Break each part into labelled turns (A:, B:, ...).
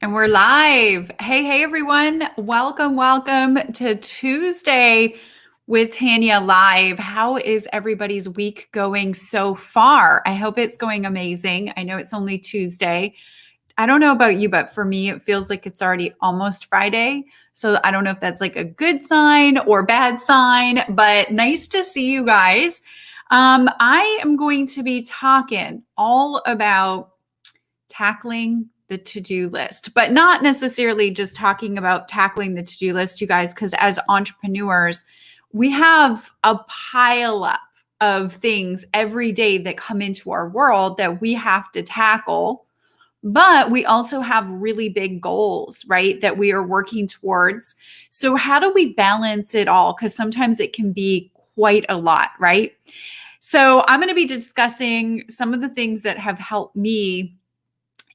A: And we're live. Hey, everyone. Welcome to Tuesday with Tanya Live. How is everybody's week going so far? I hope it's going amazing. I know it's only Tuesday. I don't know about you, but for me, it feels like it's already almost Friday. So I don't know if that's like a good sign or bad sign, but nice to see you guys. I am going to be talking all about tackling the to-do list, but not necessarily just talking about tackling the to-do list, you guys, because as entrepreneurs, we have a pile up of things every day that come into our world that we have to tackle. But we also have really big goals, right? That we are working towards. So, how do we balance it all? Because sometimes it can be quite a lot, right? So, I'm going to be discussing some of the things that have helped me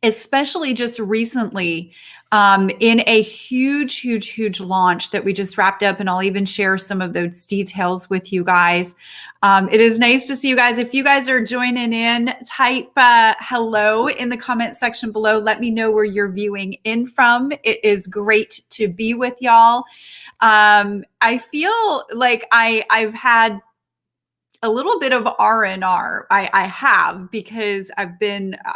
A: especially just recently in a huge launch that we just wrapped up. And I'll even share some of those details with you guys. It is nice to see you guys. If you guys are joining in, type hello in the comment section below. Let me know where you're viewing in from. It is great to be with y'all. I feel like I've had a little bit of R&R. I have because I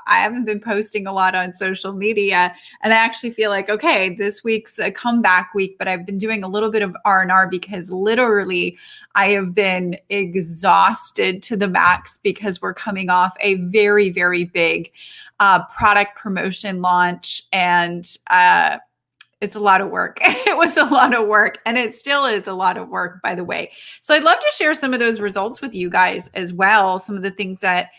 A: haven't been posting a lot on social media, and I actually feel like, okay, this week's a comeback week, but I've been doing a little bit of R&R because literally I have been exhausted to the max because we're coming off a very big product promotion launch, and it's a lot of work. It was a lot of work, and it still is a lot of work, by the way. So I'd love to share some of those results with you guys as well. Some of the things that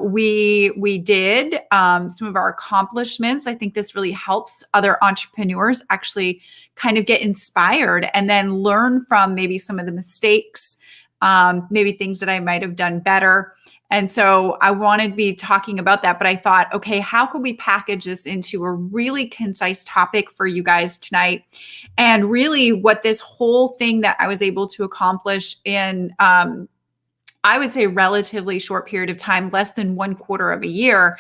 A: we did, some of our accomplishments. I think this really helps other entrepreneurs actually kind of get inspired and then learn from maybe some of the mistakes, maybe things that I might have done better. And so I wanted to be talking about that, but I thought, okay, how could we package this into a really concise topic for you guys tonight? And really what this whole thing that I was able to accomplish in, I would say, relatively short period of time, less than 1/4 of a year,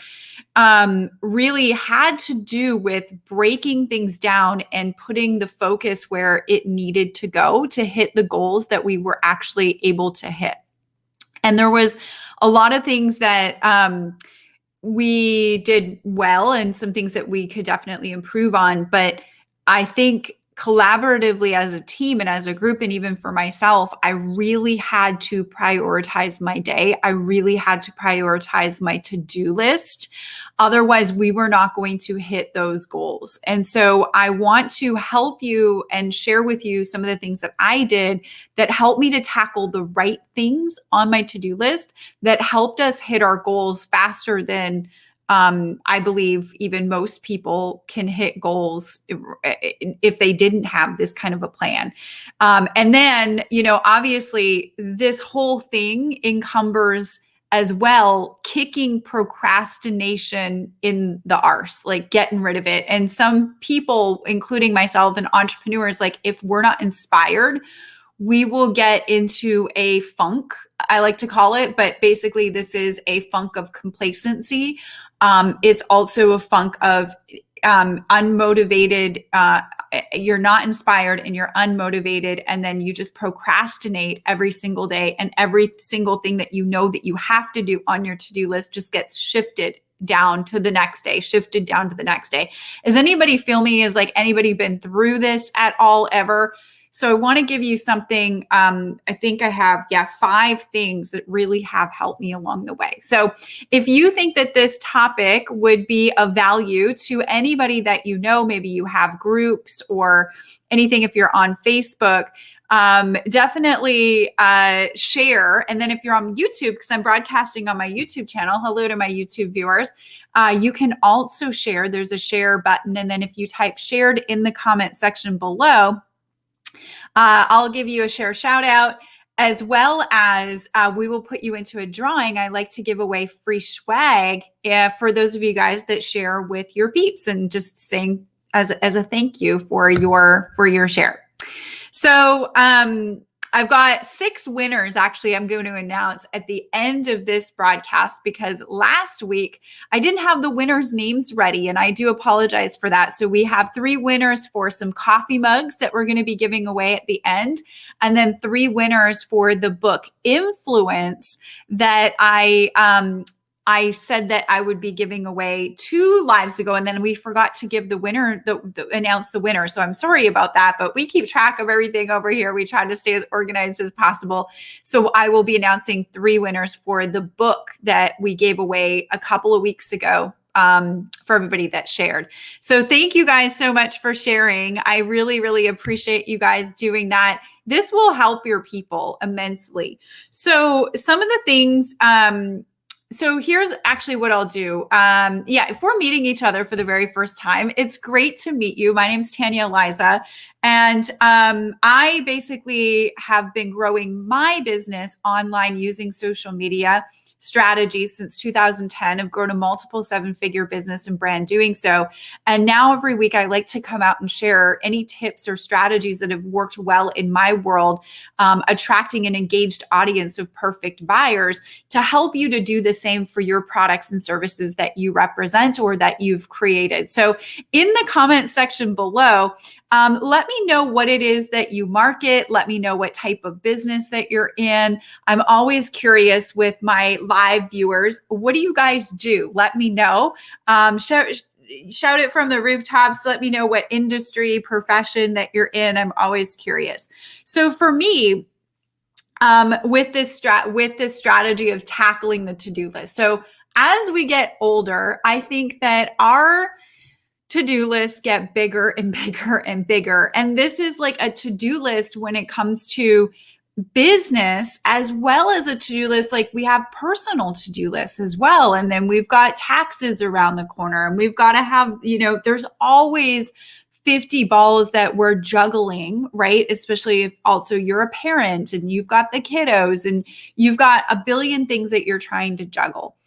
A: really had to do with breaking things down and putting the focus where it needed to go to hit the goals that we were actually able to hit. And there was a lot of things that we did well and some things that we could definitely improve on. But I think collaboratively as a team and as a group, and even for myself, I really had to prioritize my day. I really had to prioritize my to-do list. Otherwise, we were not going to hit those goals. And so I want to help you and share with you some of the things that I did that helped me to tackle the right things on my to-do list that helped us hit our goals faster than I believe even most people can hit goals if they didn't have this kind of a plan. And then, obviously, this whole thing encumbers as well kicking procrastination in the arse, like getting rid of it. And some people, including myself and entrepreneurs, like if we're not inspired, we will get into a funk, I like to call it, but basically this is a funk of complacency. It's also a funk of unmotivated. You're not inspired and you're unmotivated, and then you just procrastinate every single day, and every single thing that you know that you have to do on your to-do list just gets shifted down to the next day, shifted down to the next day. Does anybody feel me? Is like anybody been through this at all ever? So I want to give you something. I think I have, 5 things that really have helped me along the way. So if you think that this topic would be of value to anybody that you know, maybe you have groups or anything, if you're on Facebook, definitely share. And then if you're on YouTube, because I'm broadcasting on my YouTube channel, hello to my YouTube viewers, you can also share. There's a share button. And then if you type shared in the comment section below, I'll give you a share shout out, as well as we will put you into a drawing. I like to give away free swag for those of you guys that share with your peeps, and just saying as a thank you for your share. So I've got 6 winners actually I'm going to announce at the end of this broadcast, because last week I didn't have the winners' names ready, and I do apologize for that. So we have 3 winners for some coffee mugs that we're going to be giving away at the end, and then 3 winners for the book Influence that I said that I would be giving away 2 lives ago, and then we forgot to give the winner, announce the winner. So I'm sorry about that, but we keep track of everything over here. We try to stay as organized as possible. So I will be announcing 3 winners for the book that we gave away a couple of weeks ago, for everybody that shared. So thank you guys so much for sharing. I really, really appreciate you guys doing that. This will help your people immensely. So some of the things, so here's actually what I'll do. If we're meeting each other for the very first time, it's great to meet you. My name's Tanya Aliza, and I basically have been growing my business online using social media strategies since 2010. I've grown a multiple 7-figure business and brand doing so. And now every week I like to come out and share any tips or strategies that have worked well in my world, attracting an engaged audience of perfect buyers to help you to do the same for your products and services that you represent or that you've created. So in the comment section below, let me know what it is that you market. Let me know what type of business that you're in. I'm always curious with my live viewers. What do you guys do? Let me know. Shout it from the rooftops. Let me know what industry, profession that you're in. I'm always curious. So for me, with this strategy of tackling the to-do list. So as we get older, I think that our to-do lists get bigger and bigger and bigger. And this is like a to-do list when it comes to business, as well as a to-do list. Like we have personal to-do lists as well. And then we've got taxes around the corner, and we've got to have, there's always 50 balls that we're juggling, right? Especially if also you're a parent and you've got the kiddos and you've got a billion things that you're trying to juggle.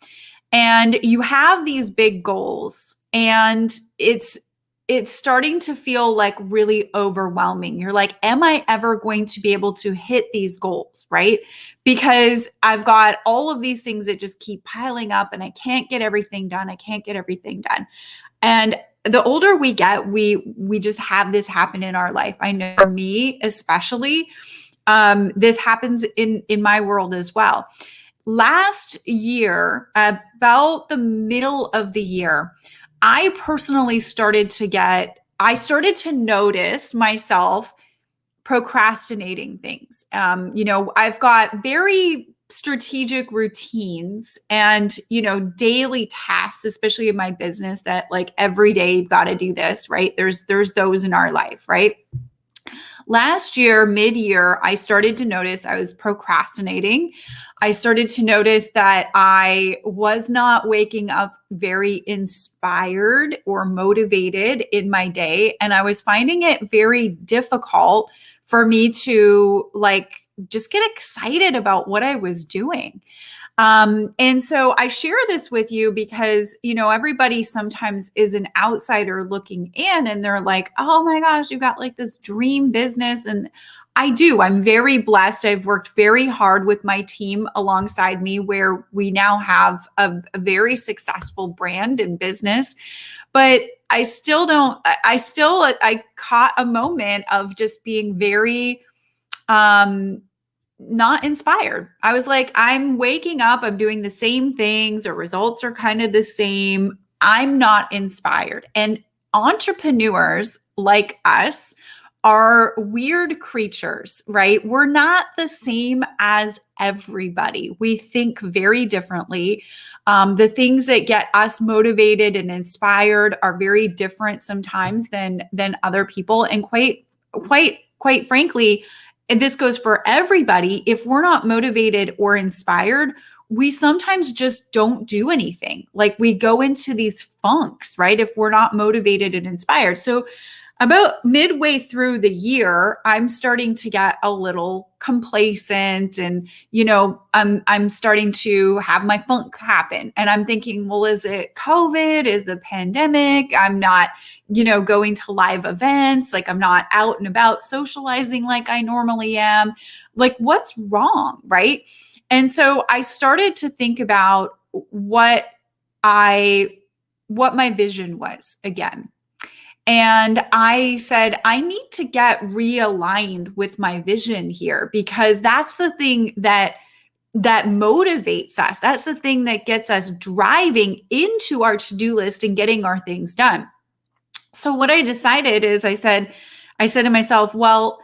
A: And you have these big goals, and it's starting to feel like really overwhelming. You're like, am I ever going to be able to hit these goals, right? Because I've got all of these things that just keep piling up, and I can't get everything done. And the older we get, we just have this happen in our life. I know for me, especially, this happens in my world as well. Last year, about the middle of the year, I personally started to notice myself procrastinating things. I've got very strategic routines and, daily tasks, especially in my business, that like every day you've got to do this, right? There's those in our life, right? Last year, mid-year, I started to notice I was procrastinating. I started to notice that I was not waking up very inspired or motivated in my day. And I was finding it very difficult for me to just get excited about what I was doing. And so I share this with you because, everybody sometimes is an outsider looking in, and they're like, oh my gosh, you got like this dream business. And I do. I'm very blessed. I've worked very hard with my team alongside me, where we now have a very successful brand and business. But I caught a moment of just being very, not inspired. I was like, I'm waking up, I'm doing the same things, or results are kind of the same. I'm not inspired. And entrepreneurs like us are weird creatures, right? We're not the same as everybody. We think very differently. The things that get us motivated and inspired are very different sometimes than other people. And quite frankly, and this goes for everybody, if we're not motivated or inspired, we sometimes just don't do anything. Like we go into these funks, right? If we're not motivated and inspired. So About midway through the year, I'm starting to get a little complacent, and I'm starting to have my funk happen, and I'm thinking, well, is it COVID? Is the pandemic? I'm not going to live events, like I'm not out and about socializing like I normally am. Like, what's wrong, right? And so I started to think about I what my vision was again. And I said, I need to get realigned with my vision here, because that's the thing that motivates us. That's the thing that gets us driving into our to-do list and getting our things done. So what I decided is I said to myself, well,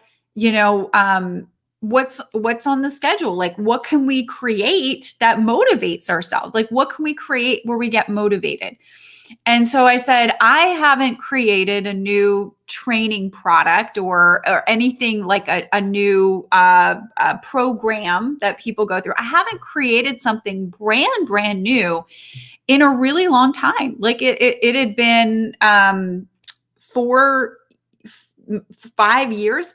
A: what's on the schedule? Like, what can we create that motivates ourselves? Like, what can we create where we get motivated? And so I said, I haven't created a new training product or anything like a new program that people go through. I haven't created something brand new in a really long time. Like it had been 5 years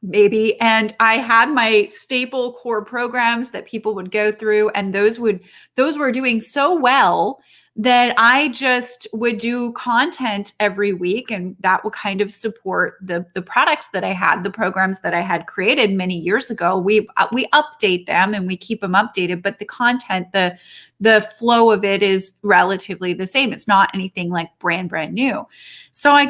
A: maybe. And I had my staple core programs that people would go through, and those were doing so well that I just would do content every week, and that would kind of support the products that I had, the programs that I had created many years ago. We update them and we keep them updated, but the content, the flow of it is relatively the same. It's not anything like brand new. So I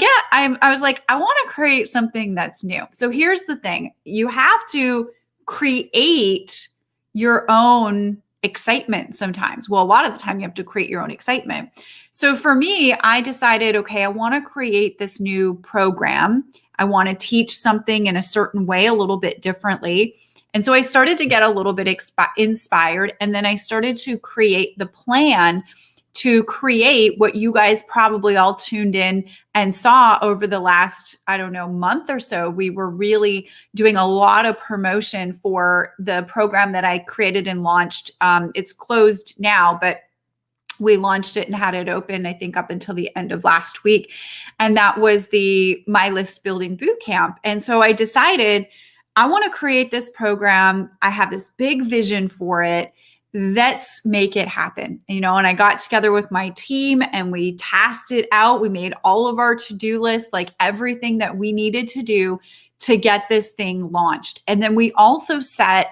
A: was like, I want to create something that's new. So here's the thing. You have to create your own excitement sometimes. Well, a lot of the time you have to create your own excitement. So for me, I decided, okay, I want to create this new program. I want to teach something in a certain way, a little bit differently. And so I started to get a little bit inspired. And then I started to create the plan to create what you guys probably all tuned in and saw over the last, I don't know, month or so. We were really doing a lot of promotion for the program that I created and launched. It's closed now, but we launched it and had it open, I think, up until the end of last week. And that was the My List Building Bootcamp. And so I decided I want to create this program. I have this big vision for it. Let's make it happen, and I got together with my team and we tasked it out. We made all of our to-do lists, like everything that we needed to do to get this thing launched. And then we also set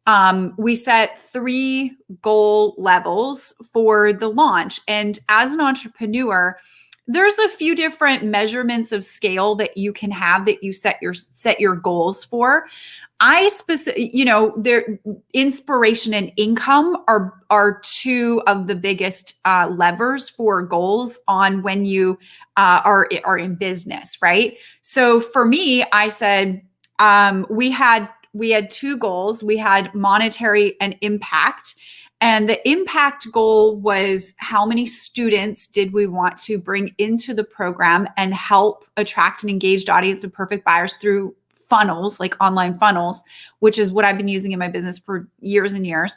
A: 3 goal levels for the launch. And as an entrepreneur, there's a few different measurements of scale that you can have that you set your goals for. Their inspiration and income are 2 of the biggest levers for goals on when you are in business, right? So for me, I said we had 2 goals. We had monetary and impact. And the impact goal was how many students did we want to bring into the program and help attract an engaged audience of perfect buyers through funnels, like online funnels, which is what I've been using in my business for years and years.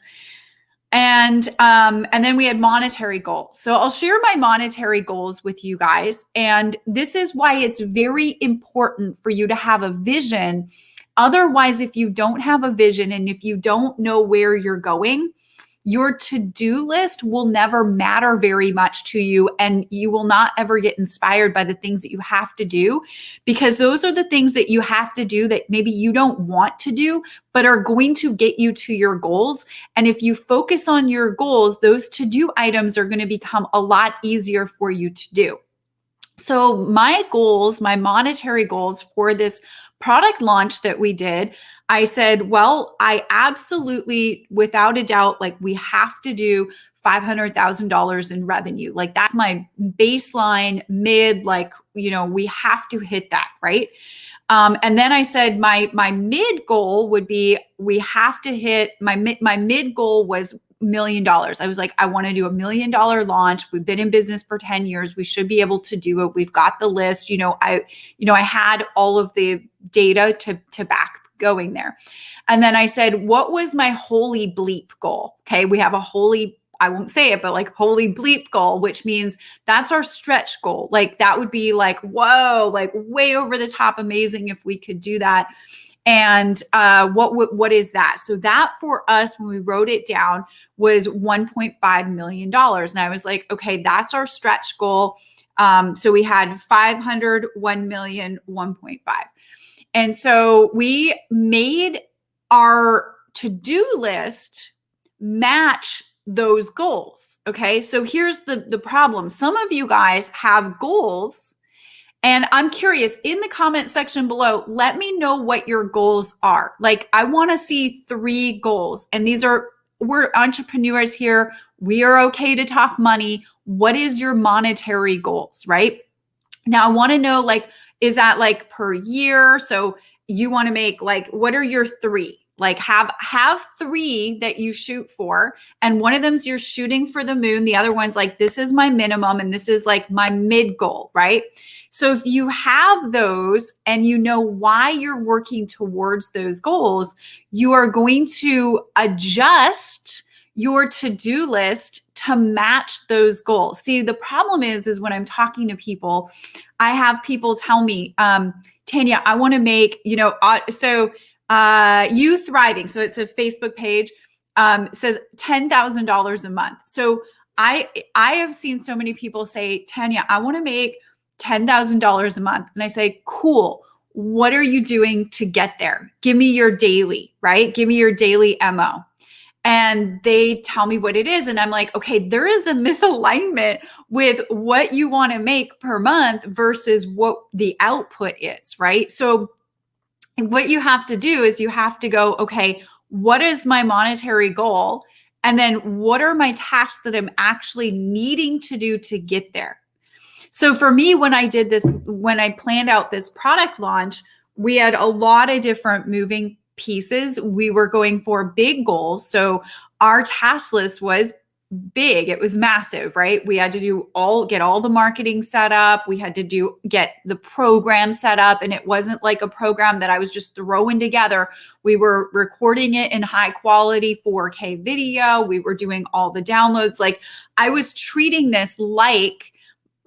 A: And then we had monetary goals. So I'll share my monetary goals with you guys. And this is why it's very important for you to have a vision. Otherwise, if you don't have a vision and if you don't know where you're going, your to-do list will never matter very much to you, and you will not ever get inspired by the things that you have to do, because those are the things that you have to do that maybe you don't want to do, but are going to get you to your goals. And if you focus on your goals, those to-do items are going to become a lot easier for you to do. So my goals, my monetary goals for this product launch that we did, I said, well, I absolutely, without a doubt, like we have to do $500,000 in revenue. Like that's my baseline we have to hit that, right? And then I said my mid goal would be we have to hit my mid goal was $1 million. I was like, I want to do $1 million launch. We've been in business for 10 years. We should be able to do it. We've got the list. I had all of the data to back going there. And then I said, what was my holy bleep goal? Okay. We have a holy I won't say it, but like holy bleep goal, which means that's our stretch goal. Like that would be like, whoa, like way over the top amazing if we could do that. And what is that? So that for us, when we wrote it down, was $1.5 million. And I was like, okay, that's our stretch goal. So we had 500, 1 million, 1.5. And so we made our to-do list match those goals. Okay. So here's the problem. Some of you guys have goals, and I'm curious, in the comment section below, let me know what your goals are. Like, I want to see 3 goals. And we're entrepreneurs here. We are okay to talk money. What is your monetary goals, right? Now I want to know, like, is that like per year? So you want to make like, what are your 3? Like have 3 that you shoot for. And one of them's you're shooting for the moon. The other one's like, this is my minimum and this is like my mid goal, right? So if you have those and you know why you're working towards those goals, you are going to adjust your to-do list to match those goals. See, the problem is when I'm talking to people, I have people tell me, Tanya, I want to make, you Thriving. So it's a Facebook page, says $10,000 a month. So I have seen so many people say, Tanya, I want to make $10,000 a month. And I say, cool. What are you doing to get there? Give me your daily, right? Give me your daily MO. And they tell me what it is. And I'm like, okay, there is a misalignment with what you want to make per month versus what the output is, right? So what you have to do is you have to go, okay, what is my monetary goal? And then what are my tasks that I'm actually needing to do to get there? So for me, when I planned out this product launch, we had a lot of different moving pieces. We were going for big goals. So our task list was big. It was massive, right? We had to get all the marketing set up. We had to get the program set up. And it wasn't like a program that I was just throwing together. We were recording it in high quality 4K video. We were doing all the downloads. Like I was treating this like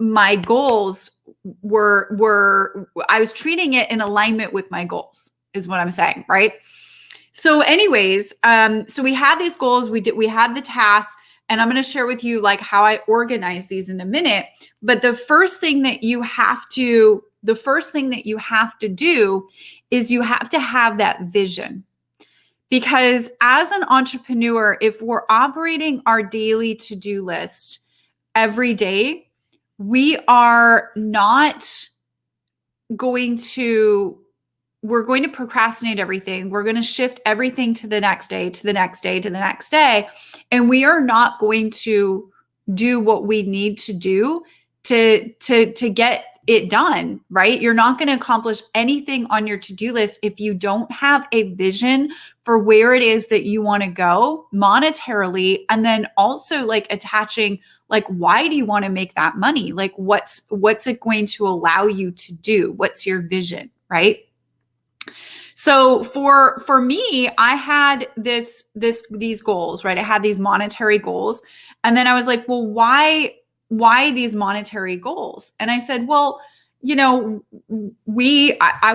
A: my goals I was treating it in alignment with my goals is what I'm saying, right? So anyways, so we had these goals, we had the tasks, and I'm going to share with you like how I organize these in a minute. But the first thing that you have to do is you have to have that vision. Because as an entrepreneur, if we're operating our daily to-do list every day, we're going to procrastinate everything. We're going to shift everything to the next day, to the next day, to the next day. And we are not going to do what we need to do to get it done, right? You're not going to accomplish anything on your to-do list if you don't have a vision for where it is that you want to go monetarily. And then also like attaching, like, why do you want to make that money? Like what's it going to allow you to do? What's your vision, right? So for me, I had these goals, right? I had these monetary goals. And then I was like, well, why these monetary goals? And I said, well, I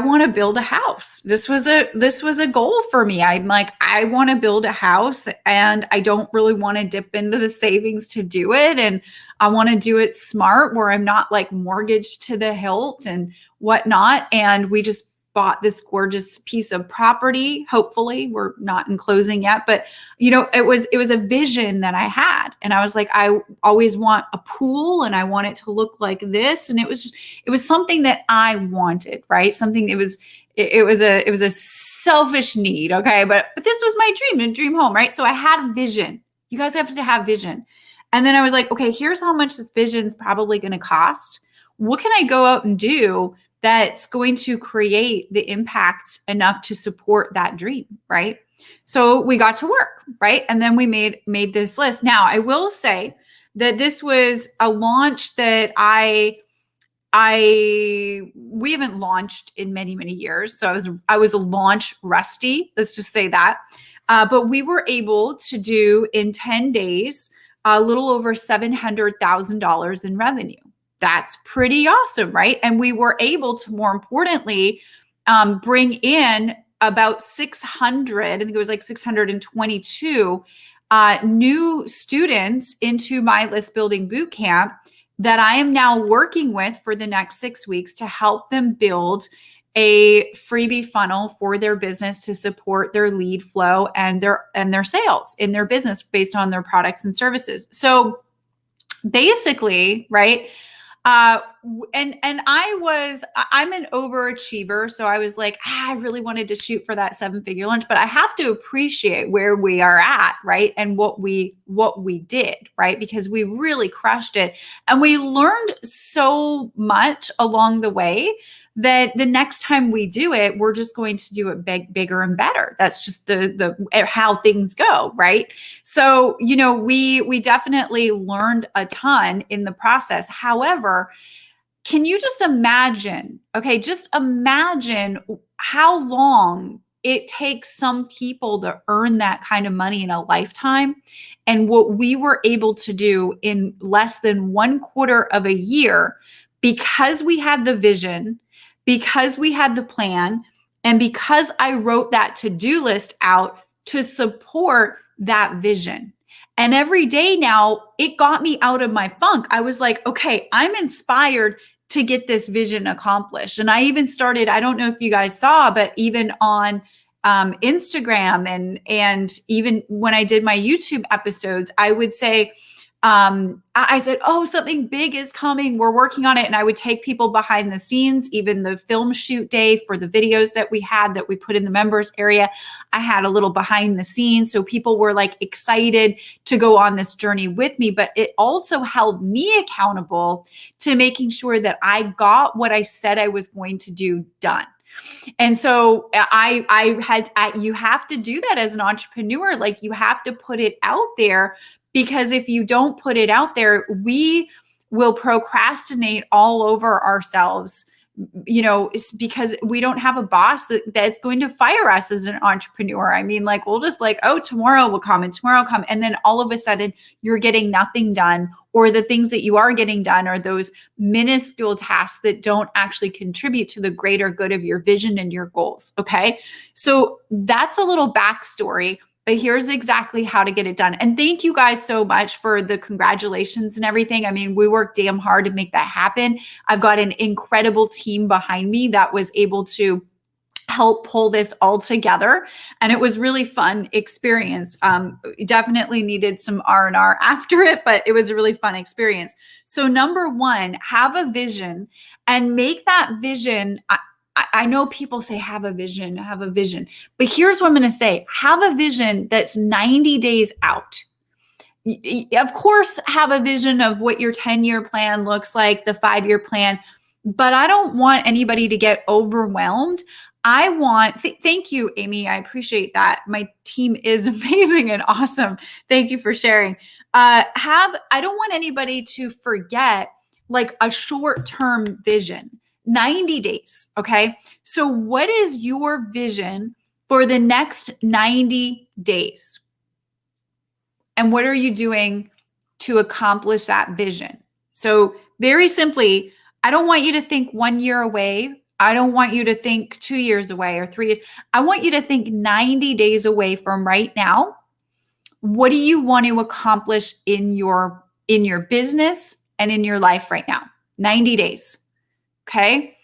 A: want to build a house. This was a goal for me. I'm like, I want to build a house and I don't really want to dip into the savings to do it. And I want to do it smart where I'm not like mortgaged to the hilt and whatnot. And we just bought this gorgeous piece of property. Hopefully we're not in closing yet, but it was a vision that I had. And I was like, I always want a pool and I want it to look like this. And it was something that I wanted, right? Something it was a selfish need. Okay. But this was my dream, a dream home, right? So I had vision. You guys have to have vision. And then I was like, okay, here's how much this vision's probably going to cost. What can I go out and do that's going to create the impact enough to support that dream, right? So we got to work, right? And then we made this list. Now, I will say that this was a launch that we haven't launched in many, many years. So I was a launch rusty, let's just say that. But we were able to do in 10 days, a little over $700,000 in revenue. That's pretty awesome, right? And we were able to, more importantly, bring in about 600, I think it was like 622 new students into my list building bootcamp that I am now working with for the next 6 weeks to help them build a freebie funnel for their business to support their lead flow and their sales in their business based on their products and services. So basically, right? And I'm an overachiever. So I was like, I really wanted to shoot for that 7-figure lunch, but I have to appreciate where we are at, right? And what we did, right? Because we really crushed it. And we learned so much along the way that the next time we do it, we're just going to do it bigger and better. That's just the how things go, right? So, we definitely learned a ton in the process. However, can you just imagine, okay, just imagine how long it takes some people to earn that kind of money in a lifetime, and what we were able to do in less than 1/4 of a year because we had the vision, because we had the plan, and because I wrote that to-do list out to support that vision. And every day now, it got me out of my funk. I was like, okay, I'm inspired to get this vision accomplished. And I even started, I don't know if you guys saw, but even on Instagram and even when I did my YouTube episodes, I would say, I said, oh, something big is coming. We're working on it. And I would take people behind the scenes, even the film shoot day for the videos that we had that we put in the members area. I had a little behind the scenes. So people were like excited to go on this journey with me, but it also held me accountable to making sure that I got what I said I was going to do done. And so you have to do that as an entrepreneur. Like you have to put it out there, because if you don't put it out there, we will procrastinate all over ourselves, it's because we don't have a boss that's going to fire us as an entrepreneur. I mean, like, we'll just like, oh, tomorrow will come and tomorrow will come. And then all of a sudden you're getting nothing done, or the things that you are getting done are those minuscule tasks that don't actually contribute to the greater good of your vision and your goals. Okay. So that's a little backstory. But here's exactly how to get it done. And thank you guys so much for the congratulations and everything. I mean, we worked damn hard to make that happen. I've got an incredible team behind me that was able to help pull this all together. And it was really fun experience. Definitely needed some R&R after it, but it was a really fun experience. So number one, have a vision and make that vision. I know people say have a vision, but here's what I'm going to say. Have a vision that's 90 days out. Of course, have a vision of what your 10-year plan looks like, the 5-year plan, but I don't want anybody to get overwhelmed. I want, thank you, Amy. I appreciate that. My team is amazing and awesome. Thank you for sharing. I don't want anybody to forget like a short-term vision. 90 days. Okay. So what is your vision for the next 90 days? And what are you doing to accomplish that vision? So very simply, I don't want you to think 1 year away. I don't want you to think 2 years away or 3 years. I want you to think 90 days away from right now. What do you want to accomplish in your business and in your life right now? 90 days. Okay.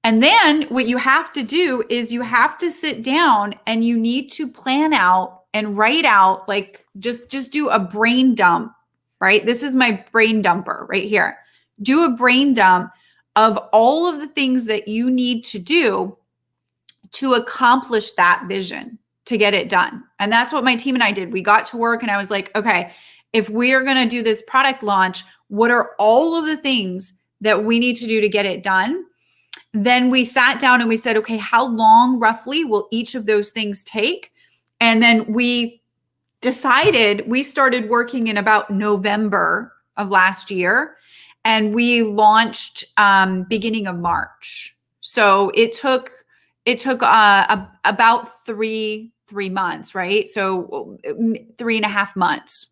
A: And then what you have to do is you have to sit down and you need to plan out and write out, like just do a brain dump, right? This is my brain dumper right here. Do a brain dump of all of the things that you need to do to accomplish that vision, to get it done. And that's what my team and I did. We got to work and I was like, okay, if we are going to do this product launch, what are all of the things that we need to do to get it done? Then we sat down and we said, okay, how long roughly will each of those things take? And then we decided, we started working in about November of last year, and we launched beginning of March. So it took about three months, right? So 3.5 months.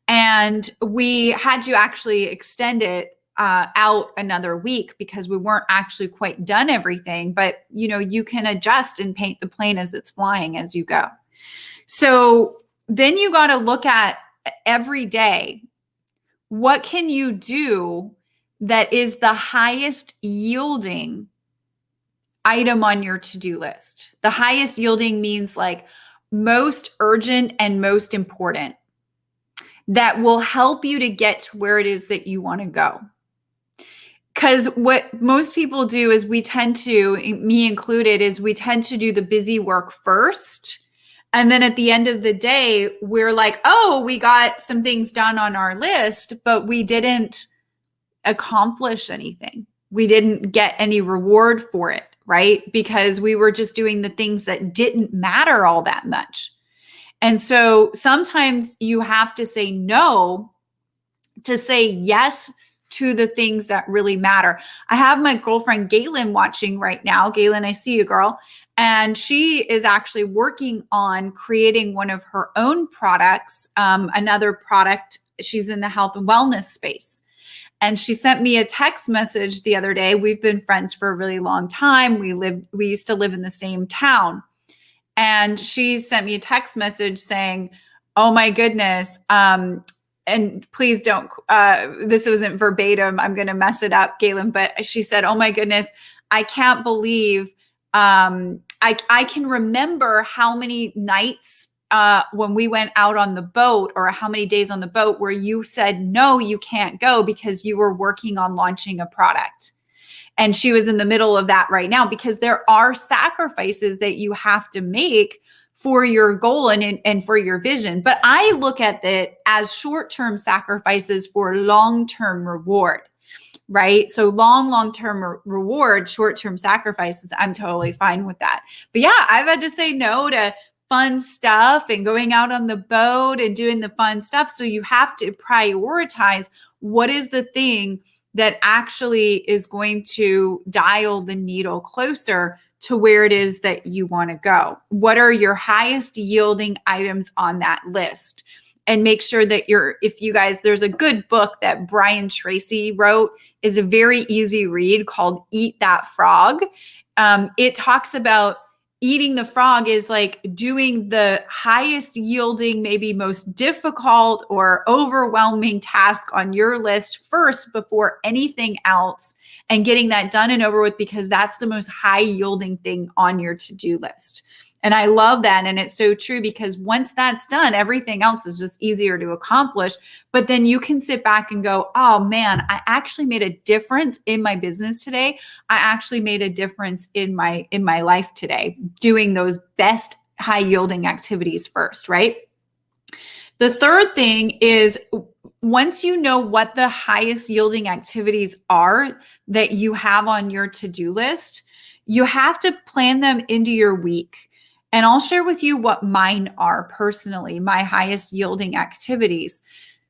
A: And we had to actually extend it out another week because we weren't actually quite done everything. But, you can adjust and paint the plane as it's flying as you go. So then you got to look at every day, what can you do that is the highest yielding item on your to-do list? The highest yielding means like most urgent and most important, that will help you to get to where it is that you want to go. Because what most people do is we tend to, me included, is we tend to do the busy work first. And then at the end of the day, we're like, oh, we got some things done on our list, but we didn't accomplish anything. We didn't get any reward for it, right? Because we were just doing the things that didn't matter all that much. And so sometimes you have to say no to say yes to the things that really matter. I have my girlfriend Galen watching right now. Galen, I see you, girl. And she is actually working on creating one of her own products, another product. She's in the health and wellness space. And she sent me a text message the other day. We've been friends for a really long time. We used to live in the same town. And she sent me a text message saying, oh my goodness, and please don't, this wasn't verbatim, I'm going to mess it up, Galen, but she said, oh my goodness, I can't believe, I can remember how many nights when we went out on the boat, or how many days on the boat where you said, no, you can't go because you were working on launching a product. And she was in the middle of that right now, because there are sacrifices that you have to make for your goal and for your vision. But I look at it as short-term sacrifices for long-term reward, right? So long-term reward, short-term sacrifices, I'm totally fine with that. But yeah, I've had to say no to fun stuff and going out on the boat and doing the fun stuff. So you have to prioritize what is the thing that actually is going to dial the needle closer to where it is that you want to go. What are your highest yielding items on that list? And make sure that there's a good book that Brian Tracy wrote, is a very easy read, called Eat That Frog. It talks about eating the frog is like doing the highest yielding, maybe most difficult or overwhelming task on your list first before anything else, and getting that done and over with, because that's the most high yielding thing on your to-do list. And I love that. And it's so true, because once that's done, everything else is just easier to accomplish. But then you can sit back and go, oh man, I actually made a difference in my business today. I actually made a difference in my life today, doing those best high yielding activities first, right? The third thing is, once you know what the highest yielding activities are that you have on your to-do list, you have to plan them into your week. And I'll share with you what mine are personally, my highest yielding activities.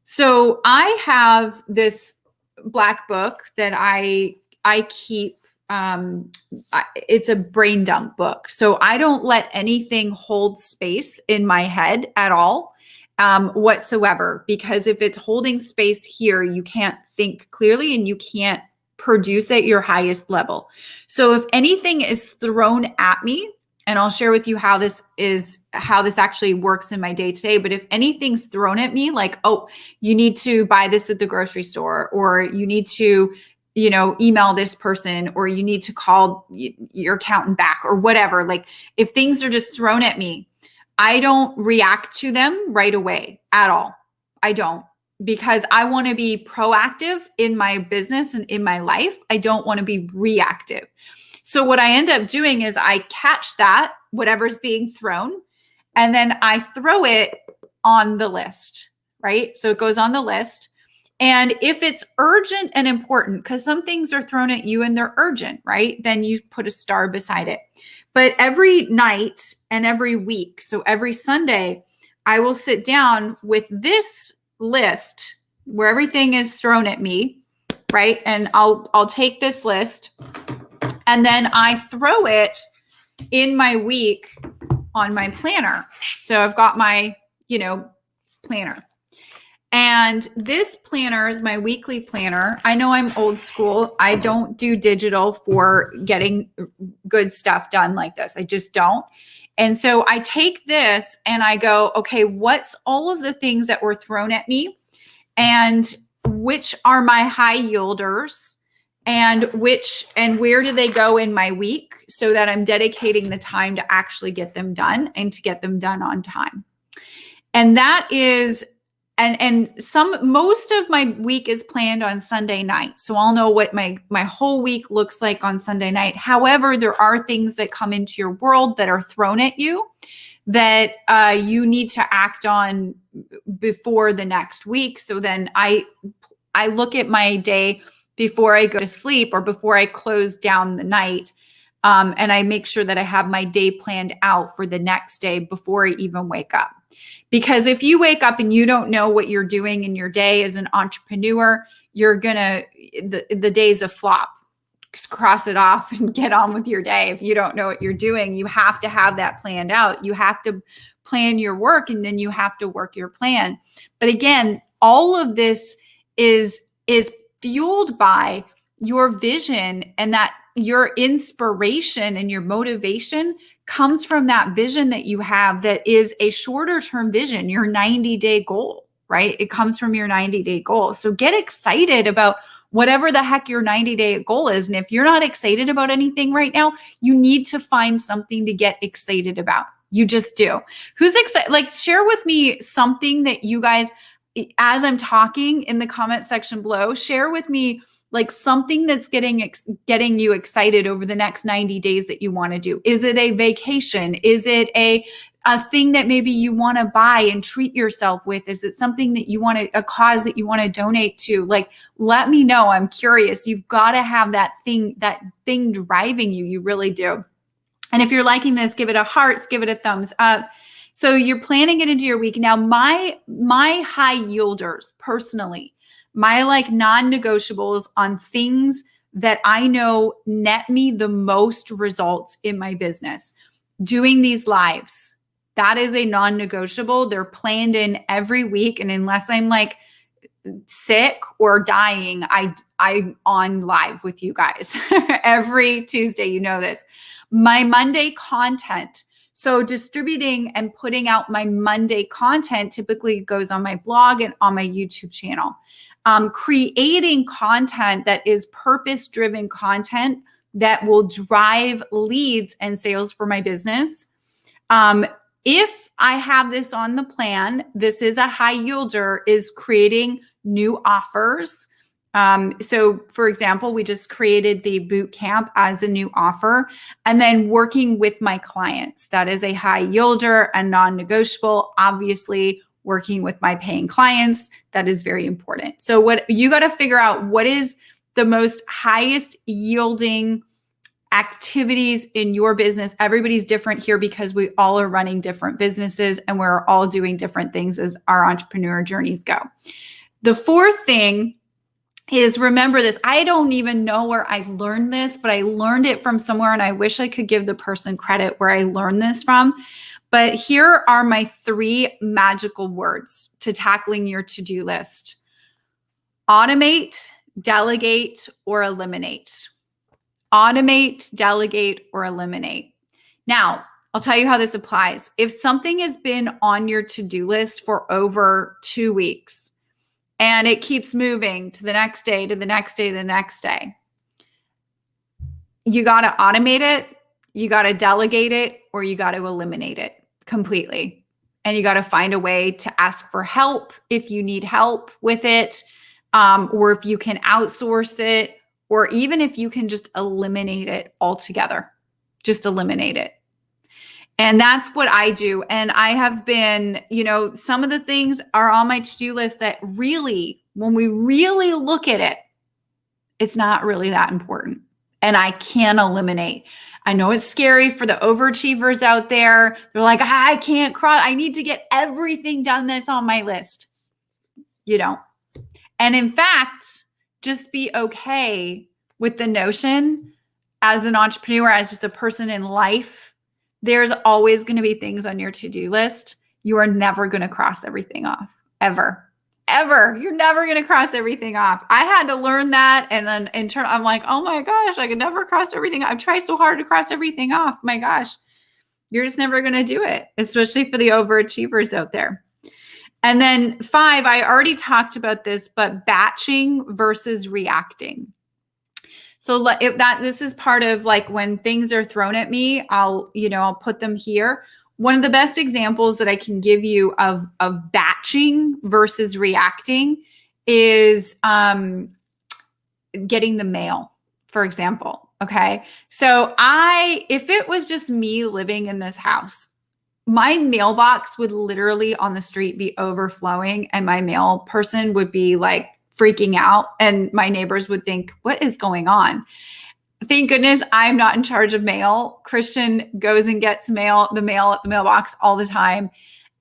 A: So I have this black book that I keep. It's a brain dump book. So I don't let anything hold space in my head at all whatsoever, because if it's holding space here, you can't think clearly and you can't produce at your highest level. So if anything is thrown at me, and I'll share with you how this actually works in my day to day. But if anything's thrown at me, like, oh, you need to buy this at the grocery store, or you need to, email this person, or you need to call your accountant back, or whatever. Like, if things are just thrown at me, I don't react to them right away at all. I don't, because I want to be proactive in my business and in my life. I don't want to be reactive. So what I end up doing is I catch that, whatever's being thrown, and then I throw it on the list, right? So it goes on the list. And if it's urgent and important, because some things are thrown at you and they're urgent, right? Then you put a star beside it. But every night and every week, so every Sunday, I will sit down with this list where everything is thrown at me, right? And I'll take this list, and then I throw it in my week on my planner. So I've got my, planner. And this planner is my weekly planner. I know I'm old school. I don't do digital for getting good stuff done like this. I just don't. And so I take this and I go, okay, what's all of the things that were thrown at me, and which are my high yielders, and where do they go in my week, so that I'm dedicating the time to actually get them done and to get them done on time. And that is, and most of my week is planned on Sunday night. So I'll know what my whole week looks like on Sunday night. However, there are things that come into your world that are thrown at you that you need to act on before the next week. So then I look at my day before I go to sleep or before I close down the night. And I make sure that I have my day planned out for the next day before I even wake up. Because if you wake up and you don't know what you're doing in your day as an entrepreneur, the day's a flop. Just cross it off and get on with your day. If you don't know what you're doing, you have to have that planned out. You have to plan your work, and then you have to work your plan. But again, all of this is fueled by your vision, and that your inspiration and your motivation comes from that vision that you have, that is a shorter term vision, your 90-day goal, right? It comes from your 90-day goal. So get excited about whatever the heck your 90-day goal is. And if you're not excited about anything right now, you need to find something to get excited about. You just do. Who's excited? Like, share with me something that you guys, as I'm talking in the comment section below, share with me like something that's getting you excited over the next 90 days that you want to do. Is it a vacation? Is it a thing that maybe you want to buy and treat yourself with? Is it something that you want to, a cause that you want to donate to? Like, let me know. I'm curious. You've got to have that thing driving you. You really do. And if you're liking this, give it a heart, give it a thumbs up. So you're planning it into your week. Now, my high yielders personally, my like non-negotiables on things that I know net me the most results in my business. Doing these lives, that is a non-negotiable. They're planned in every week. And unless I'm like sick or dying, I'm on live with you guys every Tuesday. You know this. My Monday content. So distributing and putting out my Monday content typically goes on my blog and on my YouTube channel. Creating content that is purpose-driven content that will drive leads and sales for my business. If I have this on the plan, this is a high yielder, is creating new offers. So for example, we just created the boot camp as a new offer, and then working with my clients. That is a high yielder and non-negotiable. Obviously, working with my paying clients, that is very important. So what you got to figure out, what is the most highest yielding activities in your business. Everybody's different here because we all are running different businesses and we're all doing different things as our entrepreneur journeys go. The fourth thing is, remember this. I don't even know where I learned this, but I learned it from somewhere, and I wish I could give the person credit where I learned this from. But here are my 3 magical words to tackling your to-do list: automate, delegate, or eliminate. Automate, delegate, or eliminate. Now, I'll tell you how this applies. If something has been on your to-do list for over 2 weeks and it keeps moving to the next day, to the next day, the next day, you got to automate it, you got to delegate it, or you got to eliminate it completely. And you got to find a way to ask for help if you need help with it, or if you can outsource it, or even if you can just eliminate it altogether. Just eliminate it. And that's what I do. And I have been, some of the things are on my to-do list that really, when we really look at it, it's not really that important. And I can eliminate. I know it's scary for the overachievers out there. They're like, I can't cross. I need to get everything done that's on my list. You don't. And in fact, just be okay with the notion as an entrepreneur, as just a person in life, there's always going to be things on your to-do list. You are never going to cross everything off, ever. ever. You're never going to cross everything off. I had to learn that. And then in turn, I'm like, oh my gosh, I could never cross everything. I've tried so hard to cross everything off. My gosh, you're just never going to do it, especially for the overachievers out there. And then 5, I already talked about this, but batching versus reacting. So this is part of like when things are thrown at me, I'll put them here. One of the best examples that I can give you of batching versus reacting is getting the mail, for example. Okay. So if it was just me living in this house, my mailbox would literally on the street be overflowing and my mail person would be like freaking out and my neighbors would think, what is going on? Thank goodness I'm not in charge of mail. Christian goes and gets the mail at the mailbox all the time.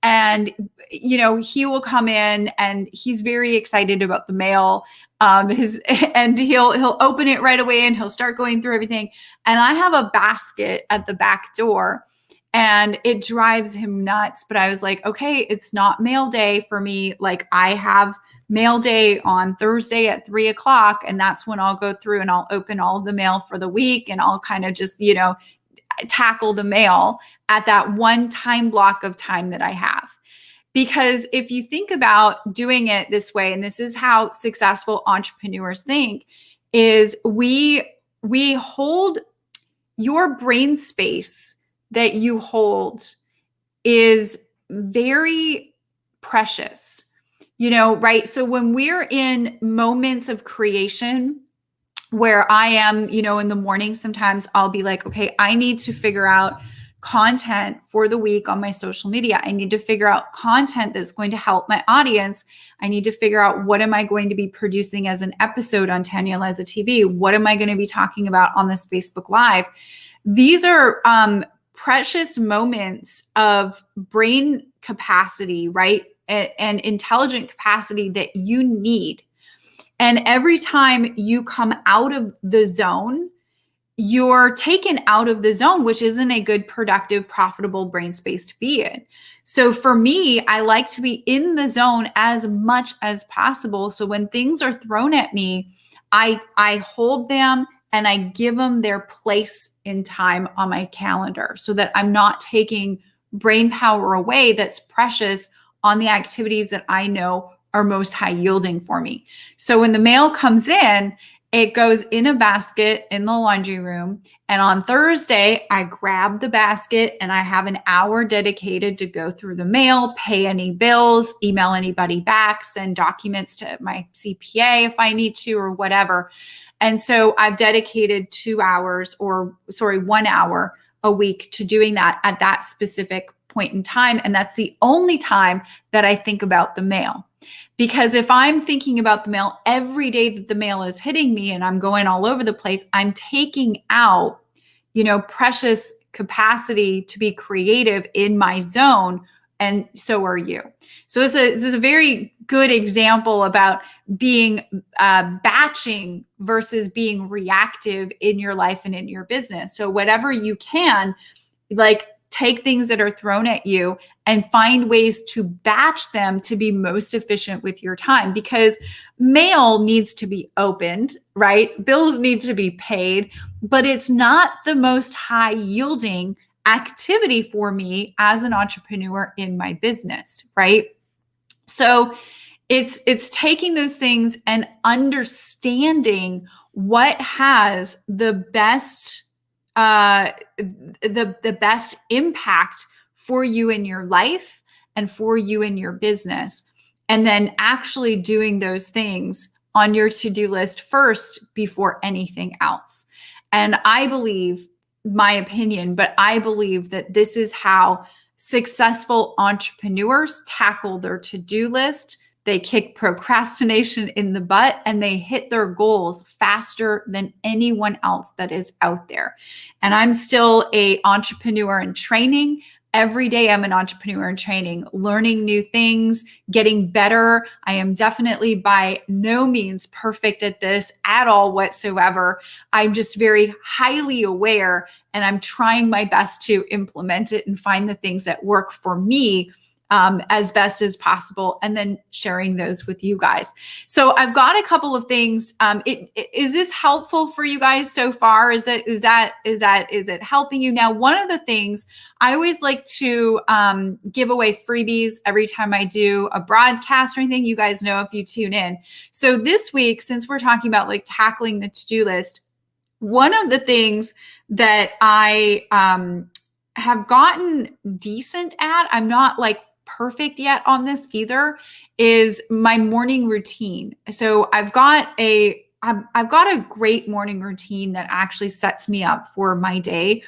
A: And, he will come in and he's very excited about the mail. And he'll open it right away and he'll start going through everything. And I have a basket at the back door and it drives him nuts. But I was like, okay, it's not mail day for me. Like I have mail day on Thursday at 3:00. And that's when I'll go through and I'll open all of the mail for the week. And I'll kind of just, tackle the mail at that one time block of time that I have. Because if you think about doing it this way, and this is how successful entrepreneurs think, is we hold your brain space that you hold is very precious. Right? So when we're in moments of creation where I am, in the morning, sometimes I'll be like, okay, I need to figure out content for the week on my social media. I need to figure out content that's going to help my audience. I need to figure out what am I going to be producing as an episode on Tanya, Aliza TV? What am I going to be talking about on this Facebook Live? These are precious moments of brain capacity, right? And intelligent capacity that you need. And every time you come out of the zone, you're taken out of the zone, which isn't a good, productive, profitable brain space to be in. So for me, I like to be in the zone as much as possible. So when things are thrown at me, I hold them and I give them their place in time on my calendar so that I'm not taking brain power away that's precious on the activities that I know are most high yielding for me. So when the mail comes in, it goes in a basket in the laundry room. And on Thursday, I grab the basket and I have an hour dedicated to go through the mail, pay any bills, email anybody back, send documents to my CPA if I need to or whatever. And so I've dedicated 1 hour a week to doing that at that specific point in time. And that's the only time that I think about the mail. Because if I'm thinking about the mail every day that the mail is hitting me and I'm going all over the place, I'm taking out, precious capacity to be creative in my zone. And so are you. So this is a very good example about being batching versus being reactive in your life and in your business. So whatever you can, like, take things that are thrown at you and find ways to batch them to be most efficient with your time, because mail needs to be opened, right? Bills need to be paid, but it's not the most high yielding activity for me as an entrepreneur in my business, right? So it's taking those things and understanding what has the best the best impact for you in your life and for you in your business. And then actually doing those things on your to-do list first before anything else. And I believe, my opinion, but I believe that this is how successful entrepreneurs tackle their to-do list. They kick procrastination in the butt and they hit their goals faster than anyone else that is out there. And I'm still an entrepreneur in training. Every day I'm an entrepreneur in training, learning new things, getting better. I am definitely by no means perfect at this at all whatsoever. I'm just very highly aware and I'm trying my best to implement it and find the things that work for me as best as possible, and then sharing those with you guys. So I've got a couple of things. Is this helpful for you guys so far? Is it helping you? Now, one of the things I always like to give away freebies every time I do a broadcast or anything. You guys know if you tune in. So this week, since we're talking about like tackling the to-do list, one of the things that I have gotten decent at, I'm not like perfect yet on this either, is my morning routine. So I've got a great morning routine that actually sets me up for my day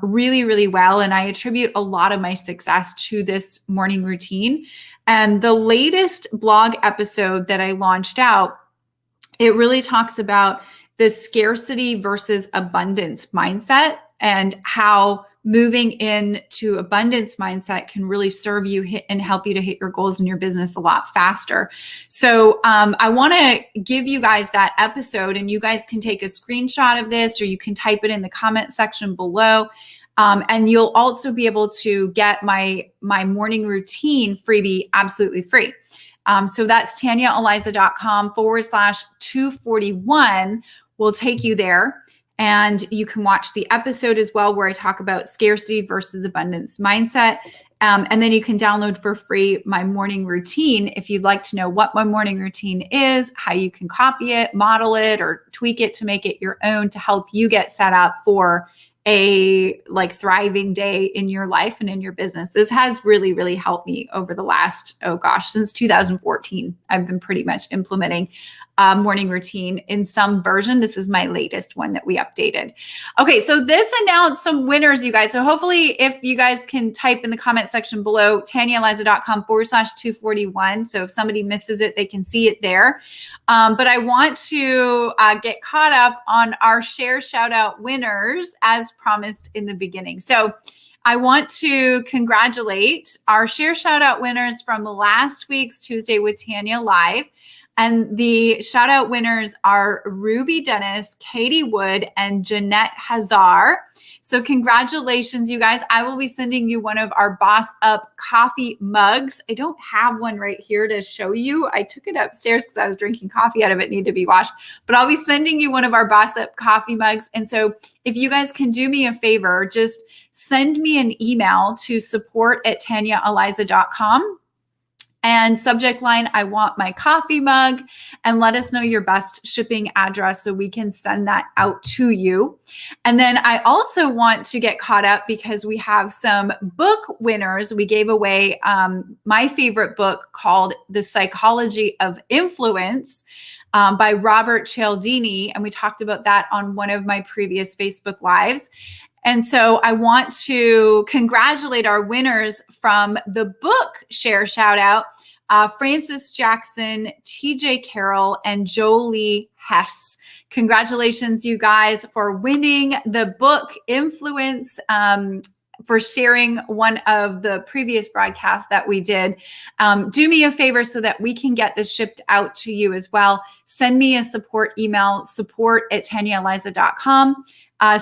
A: really, really well. And I attribute a lot of my success to this morning routine. And the latest blog episode that I launched out, it really talks about the scarcity versus abundance mindset and how moving into abundance mindset can really serve you and help you to hit your goals in your business a lot faster. So I want to give you guys that episode, and you guys can take a screenshot of this, or you can type it in the comment section below. And you'll also be able to get my morning routine freebie absolutely free. So that's TanyaAliza.com/241 will take you there. And you can watch the episode as well, where I talk about scarcity versus abundance mindset. And then you can download for free my morning routine if you'd like to know what my morning routine is, how you can copy it, model it, or tweak it to make it your own to help you get set up for a like thriving day in your life and in your business. This has really, really helped me over the last, since 2014. I've been pretty much implementing morning routine in some version. This is my latest one that we updated. Okay, so this announced some winners, you guys. So hopefully if you guys can type in the comment section below, TanyaAliza.com/241. So if somebody misses it, they can see it there. But I want to get caught up on our share shout out winners as promised in the beginning. So I want to congratulate our share shout out winners from last week's Tuesday with Tanya Live. And the shout out winners are Ruby Dennis, Katie Wood, and Jeanette Hazar. So congratulations, you guys. I will be sending you one of our Boss Up coffee mugs. I don't have one right here to show you. I took it upstairs because I was drinking coffee out of it, needed to be washed. But I'll be sending you one of our Boss Up coffee mugs. And so if you guys can do me a favor, just send me an email to support@TanyaAliza.com. And subject line, I want my coffee mug, and let us know your best shipping address so we can send that out to you. And then I also want to get caught up because we have some book winners. We gave away my favorite book called The Psychology of Influence by Robert Cialdini. And we talked about that on one of my previous Facebook Lives. And so I want to congratulate our winners from the book share shout out, Francis Jackson, TJ Carroll, and Jolie Hess. Congratulations, you guys, for winning the book Influence, for sharing one of the previous broadcasts that we did. Do me a favor so that we can get this shipped out to you as well. Send me a support email, support@TanyaAliza.com.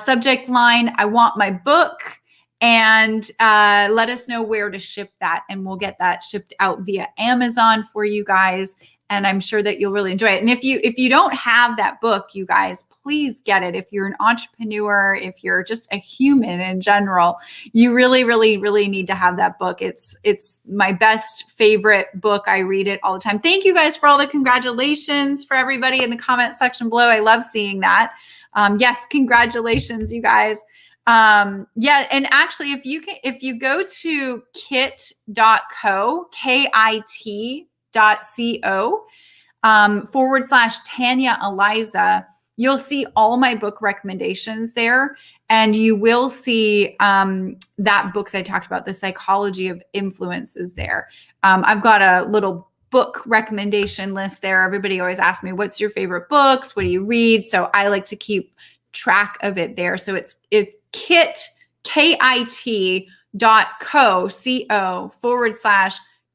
A: Subject line, I want my book, and let us know where to ship that, and we'll get that shipped out via Amazon for you guys. And I'm sure that you'll really enjoy it. And if you don't have that book, you guys, please get it. If you're an entrepreneur, if you're just a human in general, you really, really, really need to have that book. It's my best favorite book. I read it all the time. Thank you guys for all the congratulations for everybody in the comment section below. I love seeing that. Yes, congratulations, you guys. Yeah, and actually, if you go to kit.co, KIT.co, /Tanya Aliza, you'll see all my book recommendations there. And you will see that book that I talked about, The Psychology of Influence, is there. I've got a little book recommendation list there. Everybody always asks me, what's your favorite books? What do you read? So I like to keep track of it there. So it's KIT.co,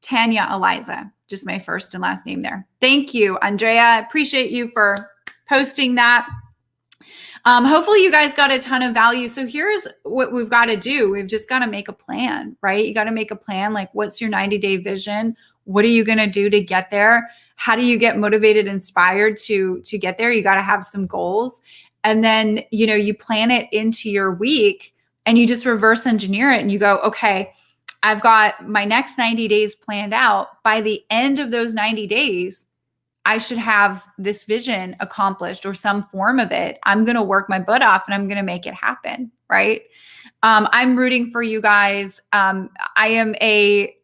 A: /Tanya Aliza, just my first and last name there. Thank you, Andrea. I appreciate you for posting that. Hopefully you guys got a ton of value. So here's what we've got to do. We've just got to make a plan, right? You got to make a plan. Like, what's your 90-day vision? What are you going to do to get there? How do you get motivated, inspired to get there? You got to have some goals. And then, you plan it into your week and you just reverse engineer it and you go, okay, I've got my next 90 days planned out. By the end of those 90 days, I should have this vision accomplished or some form of it. I'm going to work my butt off and I'm going to make it happen. Right. I'm rooting for you guys. I am a,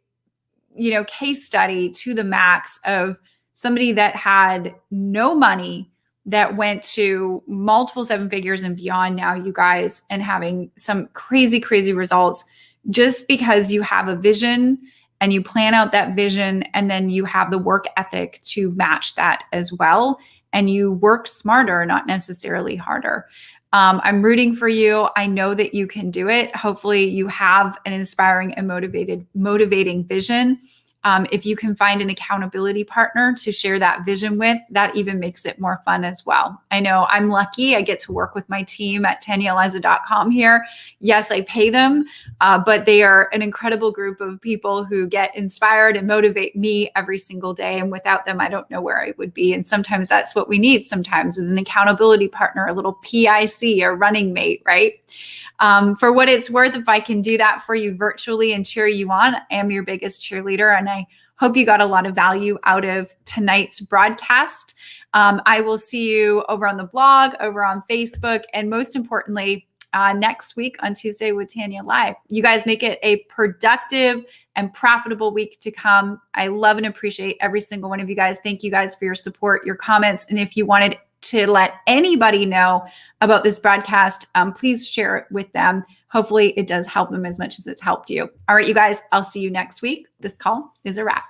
A: case study to the max of somebody that had no money that went to multiple seven figures and beyond now, you guys, and having some crazy, crazy results just because you have a vision and you plan out that vision and then you have the work ethic to match that as well. And you work smarter, not necessarily harder. I'm rooting for you. I know that you can do it. Hopefully you have an inspiring and motivating vision. If you can find an accountability partner to share that vision with, that even makes it more fun as well. I know I'm lucky. I get to work with my team at TanyaAliza.com here. Yes, I pay them, but they are an incredible group of people who get inspired and motivate me every single day. And without them, I don't know where I would be. And sometimes that's what we need sometimes is an accountability partner, a little PIC, a running mate, right? For what it's worth, if I can do that for you virtually and cheer you on, I am your biggest cheerleader. And I hope you got a lot of value out of tonight's broadcast. I will see you over on the blog, over on Facebook, and most importantly, next week on Tuesday with Tanya Live. You guys make it a productive and profitable week to come. I love and appreciate every single one of you guys. Thank you guys for your support, your comments. And if you wanted to let anybody know about this broadcast, please share it with them. Hopefully it does help them as much as it's helped you. All right, you guys, I'll see you next week. This call is a wrap.